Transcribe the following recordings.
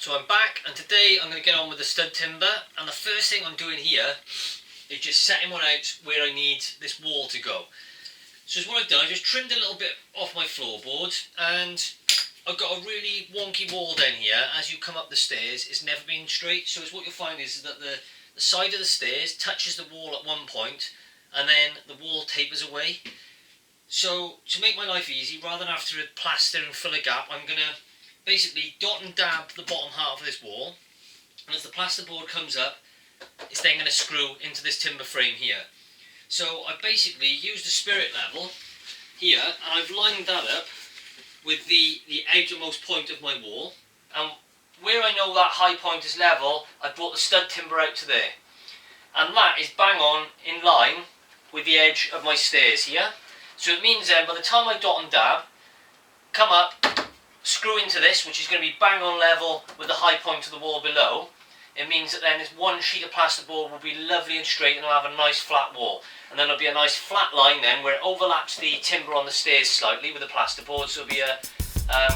So I'm back, and today I'm going to get on with the stud timber, and the first thing I'm doing here is just setting one out where I need this wall to go. So what I've done, I just trimmed a little bit off my floorboard, and I've got a really wonky wall down here. As you come up the stairs, it's never been straight, so what you'll find is that the side of the stairs touches the wall at one point, and then the wall tapers away. So to make my life easy, rather than have to plaster and fill a gap, I'm going to basically dot and dab the bottom half of this wall, and as the plasterboard comes up, it's then going to screw into this timber frame here. So I basically used the spirit level here, and I've lined that up with the outermost point of my wall, and where I know that high point is level, I brought the stud timber out to there, and that is bang on in line with the edge of my stairs here. So it means then by the time I dot and dab, come up, screw into this, which is going to be bang on level with the high point of the wall below, it means that then this one sheet of plasterboard will be lovely and straight, and it'll have a nice flat wall. And then there'll be a nice flat line then where it overlaps the timber on the stairs slightly with the plasterboard, so it'll be a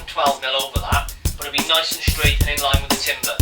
12mm over that, but it'll be nice and straight and in line with the timber.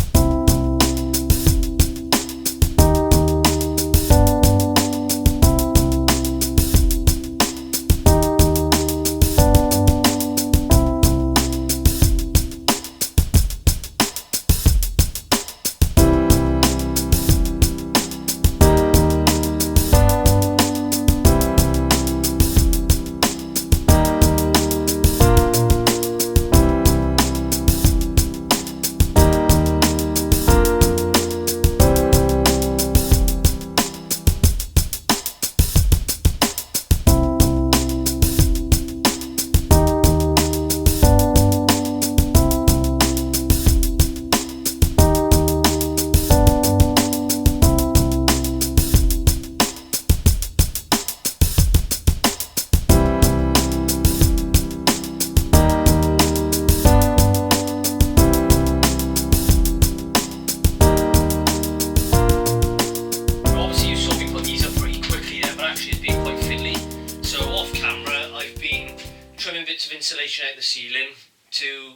Bits of insulation out the ceiling to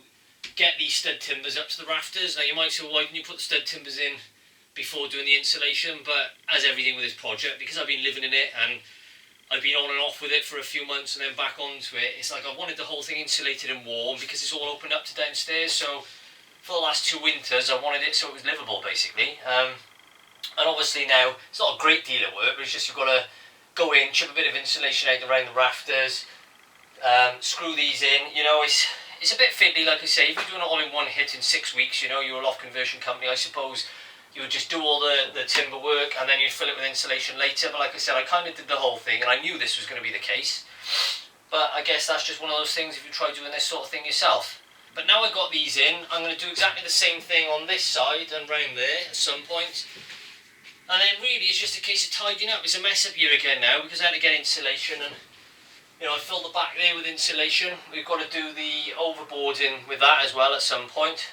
get these stud timbers up to the rafters. Now you might say, well, why didn't you put the stud timbers in before doing the insulation? But as everything with this project, because I've been living in it and I've been on and off with it for a few months and then back onto it, it's like I wanted the whole thing insulated and warm because it's all opened up to downstairs. So for the last 2 winters I wanted it so it was livable basically. And obviously now it's not a great deal of work, but it's just you've got to go in, chip a bit of insulation out around the rafters, screw these in. You know, it's a bit fiddly, like I say. If you're doing it all in one hit in 6 weeks, you know, you're a loft conversion company, I suppose you would just do all the timber work and then you'd fill it with insulation later. But like I said, I kind of did the whole thing, and I knew this was going to be the case. But I guess that's just one of those things if you try doing this sort of thing yourself. But now I've got these in, I'm going to do exactly the same thing on this side and round there at some point. And then really it's just a case of tidying up. It's a mess up here again now because I had to get insulation, and you know, I filled the back there with insulation. We've got to do the overboarding with that as well at some point.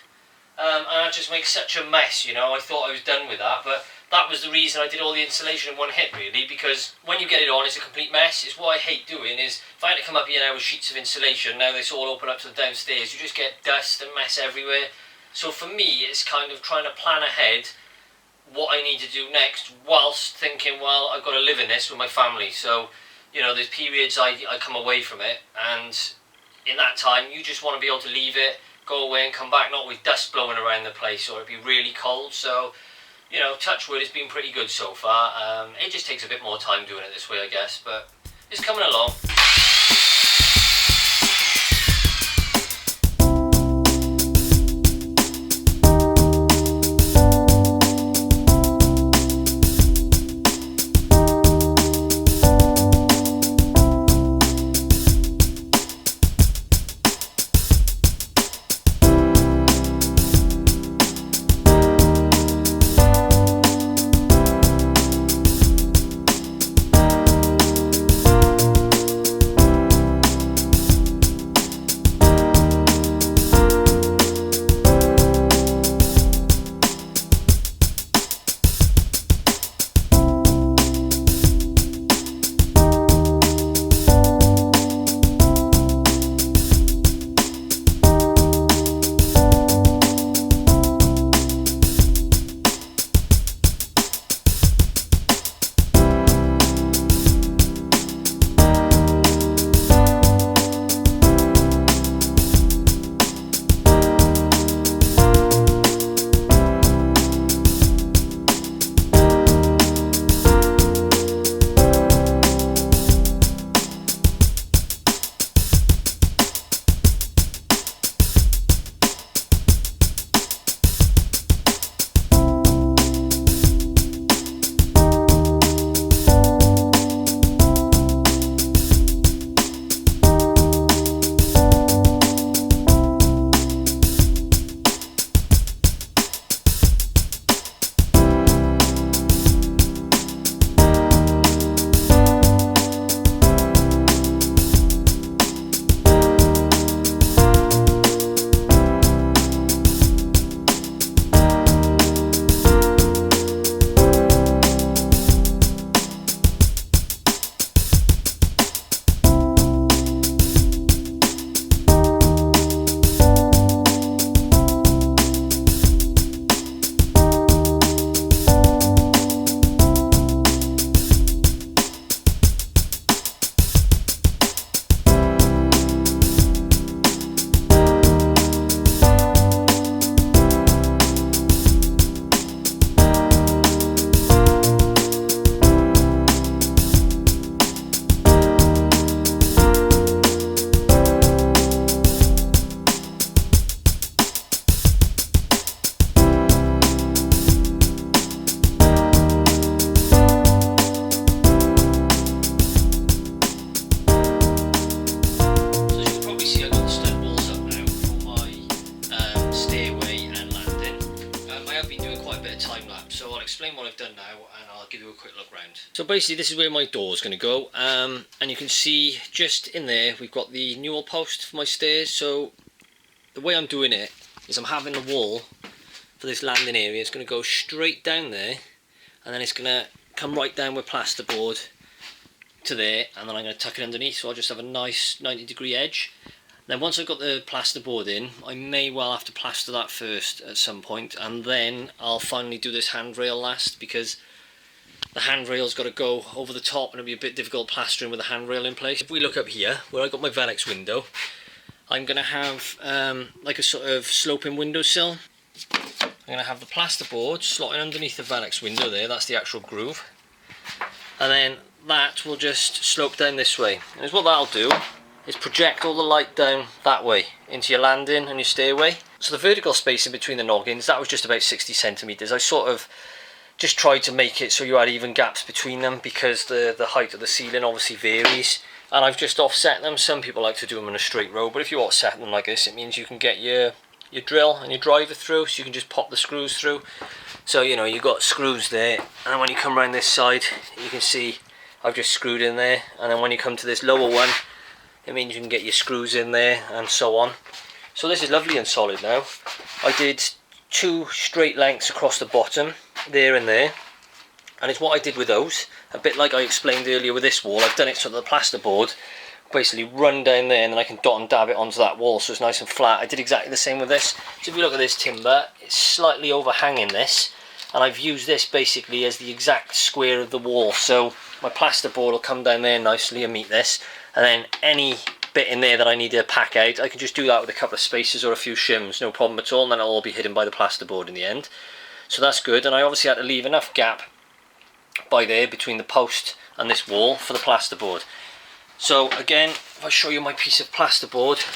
And I just make such a mess, you know. I thought I was done with that, but that was the reason I did all the insulation in one hit, really, because when you get it on, it's a complete mess. It's what I hate doing is, if I had to come up here now with sheets of insulation, now this all open up to the downstairs, you just get dust and mess everywhere. So for me, it's kind of trying to plan ahead what I need to do next, whilst thinking, well, I've got to live in this with my family. So you know, there's periods I come away from it, and in that time you just want to be able to leave it, go away and come back, not with dust blowing around the place or it'd be really cold. So, you know, touch wood, it's been pretty good so far. It just takes a bit more time doing it this way, I guess, but it's coming along. been doing quite a bit of time lapse, so I'll explain what I've done now and I'll give you a quick look round. So basically this is where my door is going to go, and you can see just in there we've got the newel post for my stairs. So the way I'm doing it is I'm having the wall for this landing area, it's going to go straight down there, and then it's going to come right down with plasterboard to there, and then I'm going to tuck it underneath, so I'll just have a nice 90-degree edge. Then once I've got the plasterboard in, I may well have to plaster that first at some point, and then I'll finally do this handrail last, because the handrail's got to go over the top and it'll be a bit difficult plastering with the handrail in place. If we look up here, where I got my Velux window, I'm going to have like a sort of sloping windowsill. I'm going to have the plasterboard slotting underneath the Velux window there, that's the actual groove. And then that will just slope down this way. And what that'll do is project all the light down that way into your landing and your stairway. So the vertical spacing between the noggins, that was just about 60 centimetres. I sort of just tried to make it so you had even gaps between them, because the height of the ceiling obviously varies. And I've just offset them. Some people like to do them in a straight row, but if you offset them like this, it means you can get your drill and your driver through, so you can just pop the screws through. So you know, you've got screws there, and when you come around this side, you can see I've just screwed in there, and then when you come to this lower one, it means you can get your screws in there, and so on. So this is lovely and solid now. I did 2 straight lengths across the bottom, there and there, and it's what I did with those, a bit like I explained earlier with this wall. I've done it so that the plasterboard basically run down there, and then I can dot and dab it onto that wall so it's nice and flat. I did exactly the same with this. So if you look at this timber, it's slightly overhanging this, and I've used this basically as the exact square of the wall, so my plasterboard will come down there nicely and meet this, and then any bit in there that I need to pack out, I can just do that with a couple of spacers or a few shims, no problem at all, and then it'll all be hidden by the plasterboard in the end. So that's good. And I obviously had to leave enough gap by there between the post and this wall for the plasterboard. So again, if I show you my piece of plasterboard,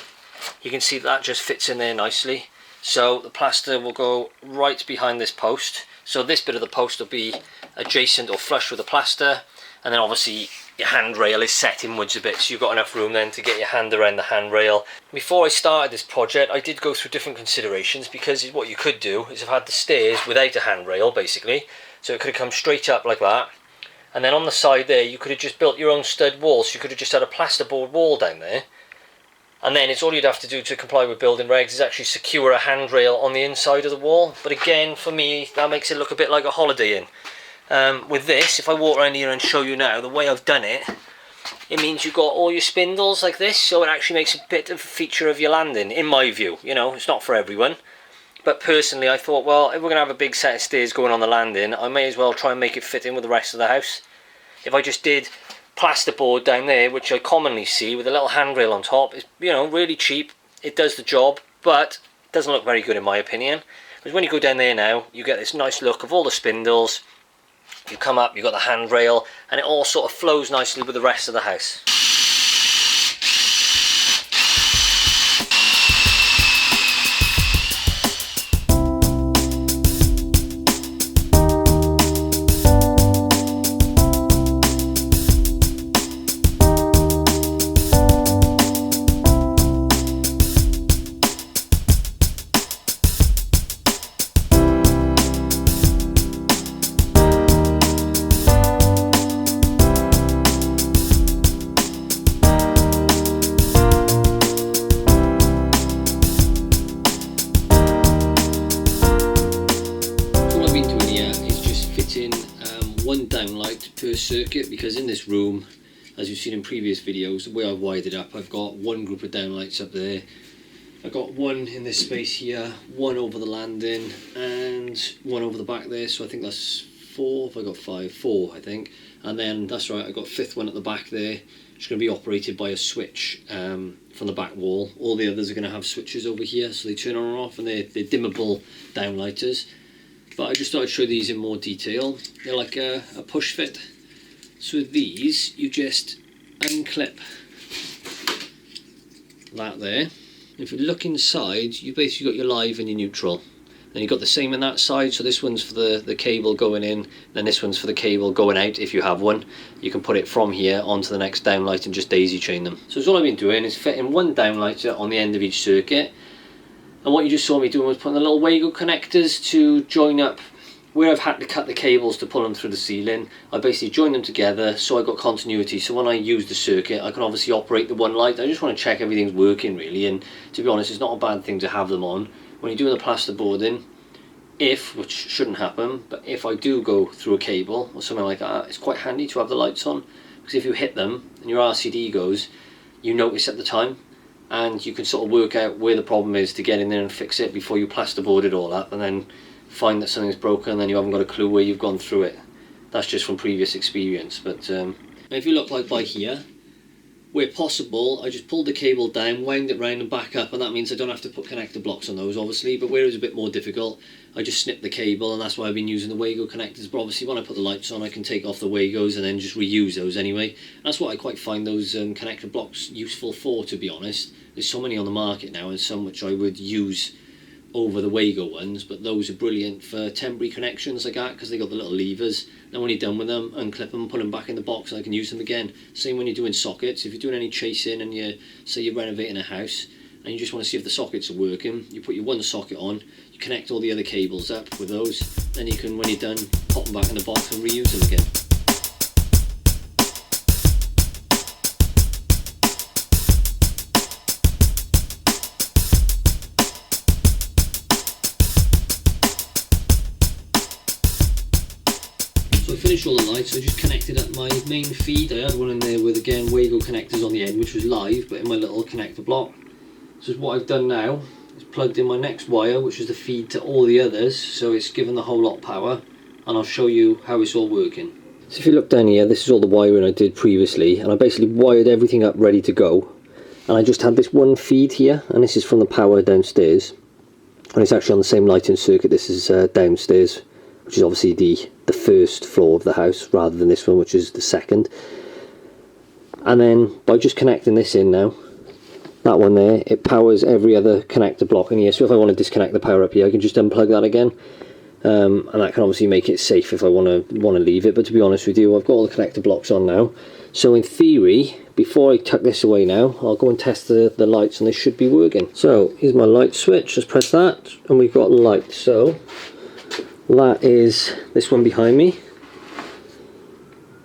you can see that just fits in there nicely. So the plaster will go right behind this post, so this bit of the post will be adjacent or flush with the plaster, and then obviously your handrail is set inwards a bit, so you've got enough room then to get your hand around the handrail. Before I started this project, I did go through different considerations, because what you could do is have had the stairs without a handrail basically, so it could have come straight up like that, and then on the side there you could have just built your own stud wall, so you could have just had a plasterboard wall down there, and then it's all you'd have to do to comply with building regs is actually secure a handrail on the inside of the wall. But again, for me, that makes it look a bit like a Holiday Inn. With this, if I walk around here and show you now the way I've done it, it means you've got all your spindles like this, so it actually makes a bit of a feature of your landing, in my view. You know, it's not for everyone, but personally I thought, well, if we're going to have a big set of stairs going on the landing, I may as well try and make it fit in with the rest of the house. If I just did plasterboard down there, which I commonly see with a little handrail on top, is, you know, really cheap, it does the job, but it doesn't look very good in my opinion. Because when you go down there now, you get this nice look of all the spindles. You come up, you've got the handrail, and it all sort of flows nicely with the rest of the house. One downlight per circuit, because in this room, as you've seen in previous videos, the way I've wired it up, I've got one group of downlights up there, I've got one in this space here, one over the landing, and one over the back there, so I think that's 4, have I got 5? 4 I think, and then that's right, I've got a 5th one at the back there, which is going to be operated by a switch from the back wall. All the others are going to have switches over here, so they turn on and off, and they're dimmable downlighters. But I just thought I'd show these in more detail. They're like a push fit. So with these, you just unclip that there. If you look inside, you basically got your live and your neutral. And you've got the same on that side, so this one's for the cable going in, then this one's for the cable going out if you have one. You can put it from here onto the next downlight and just daisy chain them. So all I've been doing is fitting one downlighter on the end of each circuit. And what you just saw me doing was putting the little Wago connectors to join up where I've had to cut the cables to pull them through the ceiling. I basically joined them together so I got continuity, so when I use the circuit I can obviously operate the one light. I just want to check everything's working really, and to be honest it's not a bad thing to have them on. When you're doing the plasterboarding, which shouldn't happen, but if I do go through a cable or something like that, it's quite handy to have the lights on, because if you hit them and your RCD goes, you notice at the time, and you can sort of work out where the problem is to get in there and fix it before you plasterboard it all up and then find that something's broken and then you haven't got a clue where you've gone through it. That's just from previous experience. But if you look like by here, where possible, I just pulled the cable down, wound it round and back up, and that means I don't have to put connector blocks on those obviously, but where it was a bit more difficult I just snipped the cable, and that's why I've been using the Wago connectors. But obviously when I put the lights on I can take off the Wagos and then just reuse those anyway. That's what I quite find those connector blocks useful for, to be honest. There's so many on the market now, and some which I would use over the Wago ones, but those are brilliant for temporary connections like that, because they got the little levers. Then when you're done with them, unclip them, put them back in the box and I can use them again. Same when you're doing sockets. If you're doing any chasing and say you're renovating a house and you just want to see if the sockets are working, you put your one socket on, you connect all the other cables up with those, then you can, when you're done, pop them back in the box and reuse them again. Finish all the lights. I just connected up my main feed. I had one in there with, again, Wago connectors on the end, which was live, but in my little connector block. So what I've done now is plugged in my next wire, which is the feed to all the others, so it's given the whole lot power, and I'll show you how it's all working. So if you look down here, this is all the wiring I did previously, and I basically wired everything up ready to go, and I just had this one feed here, and this is from the power downstairs, and it's actually on the same lighting circuit. This is downstairs, which is obviously the first floor of the house, rather than this one, which is the second. And then by just connecting this in now, that one there, it powers every other connector block in here. So if I want to disconnect the power up here, I can just unplug that again, and that can obviously make it safe if I want to leave it. But to be honest with you, I've got all the connector blocks on now, so in theory, before I tuck this away now, I'll go and test the lights, and they should be working. So here's my light switch. Just press that and we've got light. So that is this one behind me,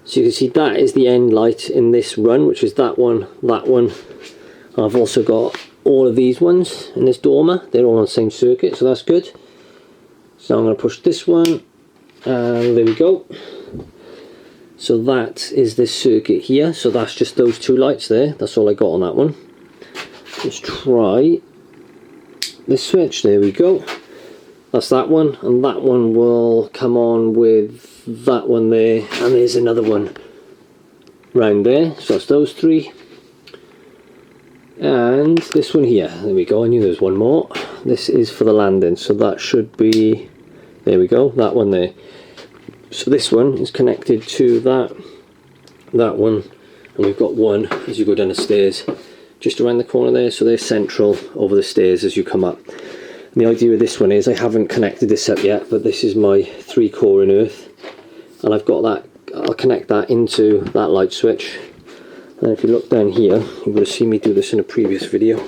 so you can see that is the end light in this run, which is that one, and I've also got all of these ones in this dormer. They're all on the same circuit, so that's good. So I'm going to push this one, and there we go. So that is this circuit here, so that's just those two lights there. That's all I got on that one. Let's try this switch. There we go. That's that one, and that one will come on with that one there, and there's another one round there, so that's those three. And this one here, there we go, I knew there was one more. This is for the landing, so that should be, there we go, that one there. So this one is connected to that one, and we've got one as you go down the stairs, just around the corner there, so they're central over the stairs as you come up. And the idea of this one is, I haven't connected this up yet, but this is my 3-core in earth, and I've got that, I'll connect that into that light switch. And if you look down here, you're going to see me do this in a previous video.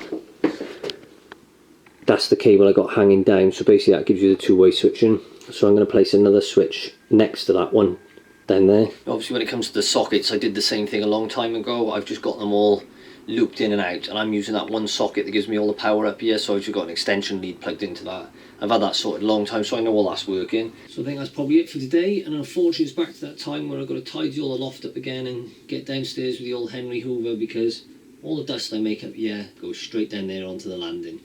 That's the cable I got hanging down, so basically that gives you the two-way switching. So I'm going to place another switch next to that one down there. Obviously when it comes to the sockets, I did the same thing a long time ago. I've just got them all looped in and out, and I'm using that one socket that gives me all the power up here, so I've just got an extension lead plugged into that. I've had that sorted a long time, so I know all that's working. So I think that's probably it for today, and unfortunately it's back to that time where I've got to tidy all the loft up again and get downstairs with the old Henry Hoover, because all the dust I make up here goes straight down there onto the landing.